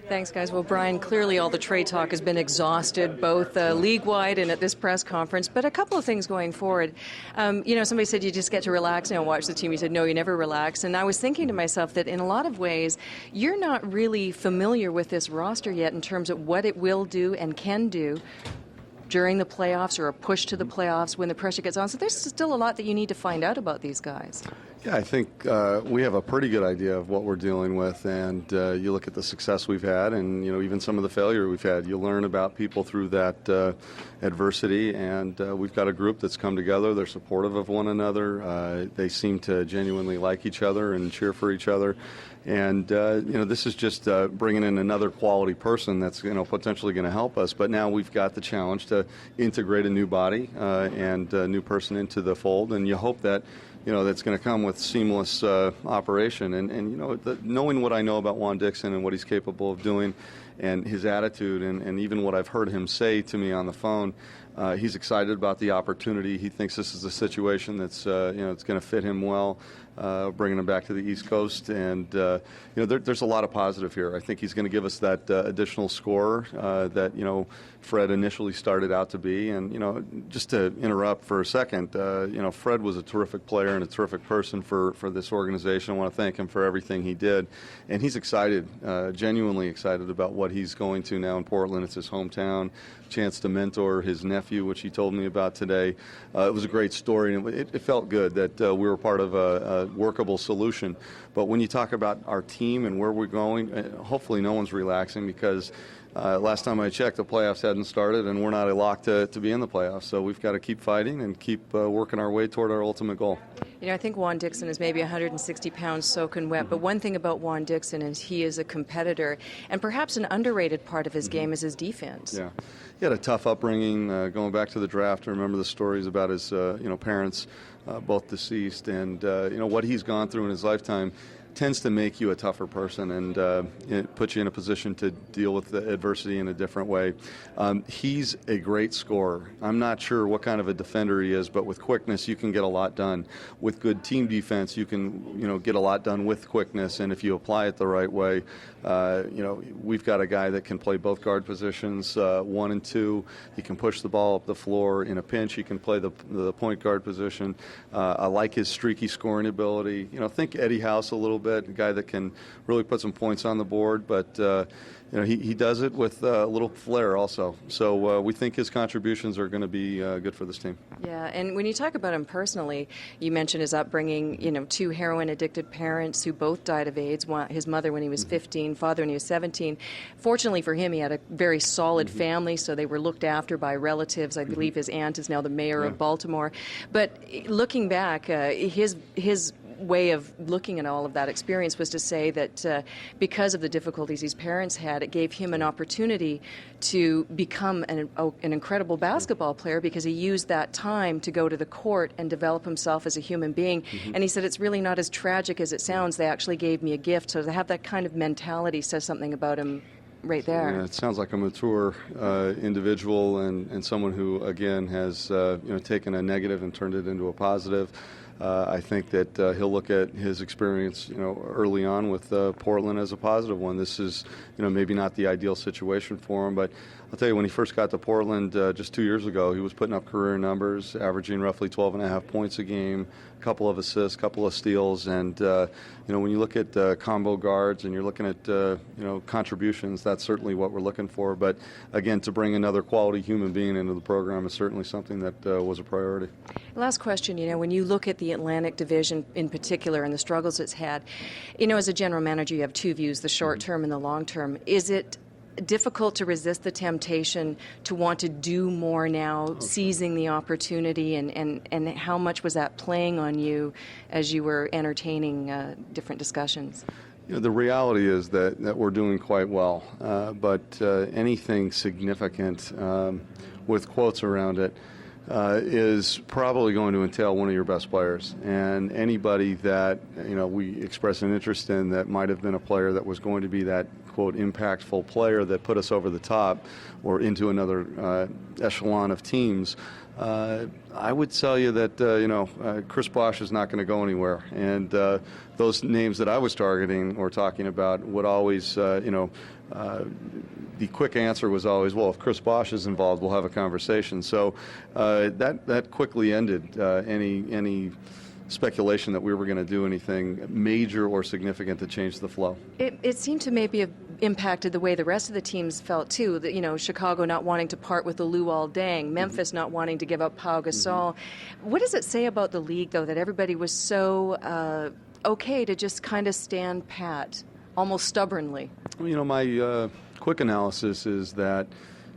Thanks, guys. Well, Bryan, clearly all the trade talk has been exhausted, both league-wide and at this press conference, but a couple of things going forward. Somebody said you just get to relax now and watch the team. You said, no, you never relax. And I was thinking to myself that in a lot of ways, you're not really familiar with this roster yet in terms of what it will do and can do during the playoffs or a push to the playoffs when the pressure gets on. So there's still a lot that you need to find out about these guys. Yeah, I think we have a pretty good idea of what we're dealing with, and you look at the success we've had and, even some of the failure we've had. You learn about people through that adversity, and we've got a group that's come together. They're supportive of one another. They seem to genuinely like each other and cheer for each other. And, this is just bringing in another quality person that's, potentially going to help us. But now we've got the challenge to integrate a new body and a new person into the fold, and you hope that that's going to come with seamless operation. And knowing what I know about Juan Dixon and what he's capable of doing and his attitude and even what I've heard him say to me on the phone, he's excited about the opportunity. He thinks this is a situation that's, it's going to fit him well, bringing him back to the East Coast. And, there's a lot of positive here. I think he's going to give us that additional score that, Fred initially started out to be. And, just to interrupt for a second, Fred was a terrific player and a terrific person for this organization. I want to thank him for everything he did. And he's excited, genuinely excited about what he's going to now in Portland. It's his hometown, chance to mentor his nephew, which he told me about today. It was a great story, and it felt good that we were part of a workable solution. But when you talk about our team and where we're going, hopefully no one's relaxing because last time I checked, the playoffs hadn't started, and we're not a lock to be in the playoffs. So we've got to keep fighting and keep working our way toward our ultimate goal. I think Juan Dixon is maybe 160 pounds soaking wet, but one thing about Juan Dixon is he is a competitor, and perhaps an underrated part of his game is his defense. Yeah. He had a tough upbringing, going back to the draft. I remember the stories about his, parents, both deceased, and, what he's gone through in his lifetime tends to make you a tougher person and it puts you in a position to deal with the adversity in a different way. He's a great scorer. I'm not sure what kind of a defender he is, but with quickness you can get a lot done. With good team defense you can get a lot done with quickness, and if you apply it the right way, we've got a guy that can play both guard positions, 1 and 2. He can push the ball up the floor in a pinch. He can play the point guard position. I like his streaky scoring ability. Think Eddie House a little bit, a guy that can really put some points on the board, but he does it with a little flair also. So we think his contributions are going to be good for this team. Yeah, and when you talk about him personally, you mentioned his upbringing, 2 heroin-addicted parents who both died of AIDS, his mother when he was 15, father when he was 17. Fortunately for him, he had a very solid family, so they were looked after by relatives. I believe his aunt is now the mayor of Baltimore. But looking back, his way of looking at all of that experience was to say that because of the difficulties his parents had, it gave him an opportunity to become an incredible basketball player because he used that time to go to the court and develop himself as a human being. And he said, it's really not as tragic as it sounds. They actually gave me a gift. So to have that kind of mentality says something about him right there. Yeah, it sounds like a mature individual and someone who, again, has taken a negative and turned it into a positive. I think that he'll look at his experience, early on with Portland as a positive one. This is, maybe not the ideal situation for him, but I'll tell you, when he first got to Portland just 2 years ago, he was putting up career numbers, averaging roughly 12.5 points a game, a couple of assists, a couple of steals, and when you look at combo guards and you're looking at contributions, that's certainly what we're looking for. But again, to bring another quality human being into the program is certainly something that was a priority. Last question, when you look at the Atlantic Division in particular and the struggles it's had, as a general manager you have 2 views, the short term and the long term. Is it difficult to resist the temptation to want to do more now, seizing the opportunity, and how much was that playing on you as you were entertaining different discussions? The reality is that we're doing quite well, but anything significant with quotes around it is probably going to entail one of your best players. And anybody that we express an interest in that might have been a player that was going to be that quote-unquote impactful player that put us over the top or into another echelon of teams. I would tell you that Chris Bosh is not going to go anywhere, and those names that I was targeting or talking about would always, the quick answer was always, well, if Chris Bosh is involved, we'll have a conversation. So that quickly ended any speculation that we were going to do anything major or significant to change the flow. It seemed to maybe have impacted the way the rest of the teams felt too. That, Chicago not wanting to part with the Luol Deng, Memphis not wanting to give up Pau Gasol. What does it say about the league, though, that everybody was so okay to just kind of stand pat, almost stubbornly? My quick analysis is that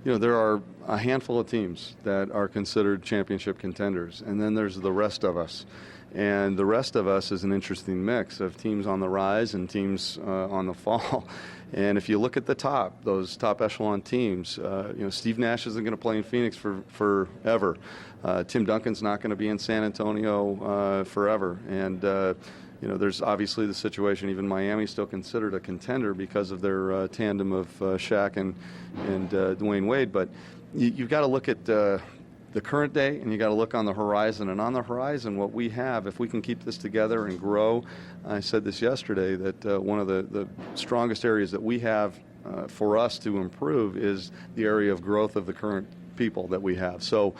there are a handful of teams that are considered championship contenders, and then there's the rest of us. And the rest of us is an interesting mix of teams on the rise and teams on the fall. And if you look at the top, those top echelon teams, Steve Nash isn't going to play in Phoenix forever. Tim Duncan's not going to be in San Antonio forever. And there's obviously the situation, even Miami's still considered a contender because of their tandem of Shaq and Dwayne Wade. But you've got to look at the current day, and you got to look on the horizon. And on the horizon, what we have, if we can keep this together and grow, I said this yesterday, that one of the strongest areas that we have for us to improve is the area of growth of the current people that we have. So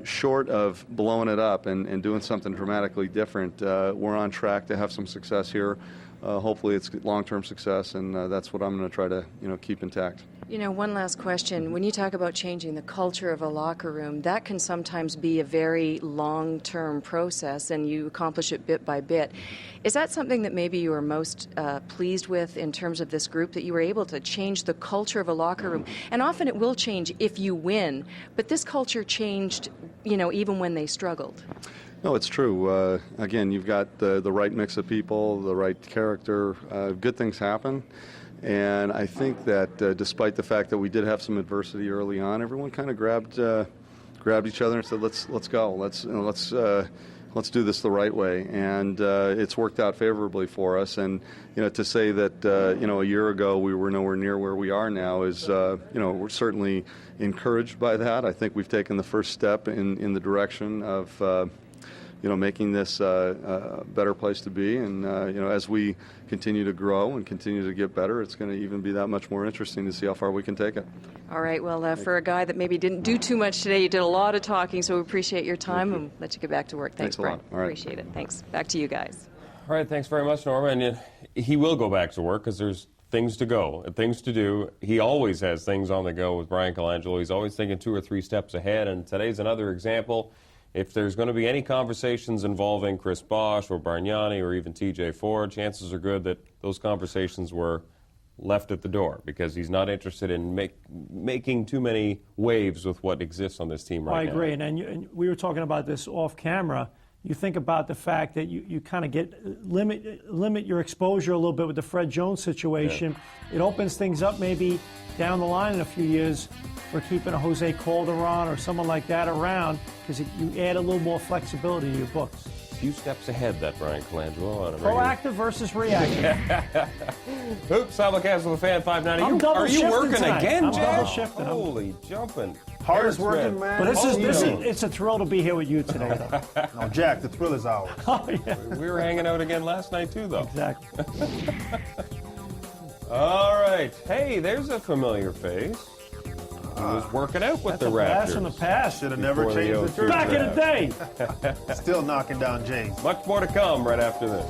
short of blowing it up and doing something dramatically different, we're on track to have some success here. Hopefully it's long-term success, and that's what I'm going to try to keep intact. One last question. When you talk about changing the culture of a locker room, that can sometimes be a very long-term process, and you accomplish it bit by bit. Is that something that maybe you are most pleased with in terms of this group, that you were able to change the culture of a locker room? And often it will change if you win, but this culture changed, even when they struggled. No, it's true. Again, you've got the right mix of people, the right character. Good things happen. And I think that despite the fact that we did have some adversity early on, everyone kind of grabbed each other and said, "Let's go. Let's do this the right way." And it's worked out favorably for us. And to say that a year ago we were nowhere near where we are now is we're certainly encouraged by that. I think we've taken the first step in the direction of making this a better place to be. And, as we continue to grow and continue to get better, it's going to even be that much more interesting to see how far we can take it. All right. Well, for a guy that maybe didn't do too much today, you did a lot of talking, so we appreciate your time and let you get back to work. Thanks, Bryan. All right. Appreciate it. Thanks. Back to you guys. All right. Thanks very much, Norma. And he will go back to work because there's things to go and things to do. He always has things on the go with Bryan Colangelo. He's always thinking 2 or 3 steps ahead, and today's another example. If there's going to be any conversations involving Chris Bosh or Bargnani or even T.J. Ford, chances are good that those conversations were left at the door because he's not interested in making too many waves with what exists on this team right now. I agree. And we were talking about this off camera. You think about the fact that you kind of limit your exposure a little bit with the Fred Jones situation. Yeah. It opens things up maybe down the line in a few years for keeping a Jose Calderon or someone like that around, because you add a little more flexibility to your books. A few steps ahead, that Bryan Colangelo. Proactive versus reactive. Oops, simulcast with the Fan 590. Are you working tonight. again, I'm Jack? double shifting. Holy jumping. Hardest working man. But it's a thrill to be here with you today, though. No, Jack, the thrill is ours. Oh, yeah. We were hanging out again last night, too, though. Exactly. All right. Hey, there's a familiar face. He was working out with the Raptors. That's from the past. Should have never changed the jersey. Back in the day. Still knocking down James. Much more to come right after this.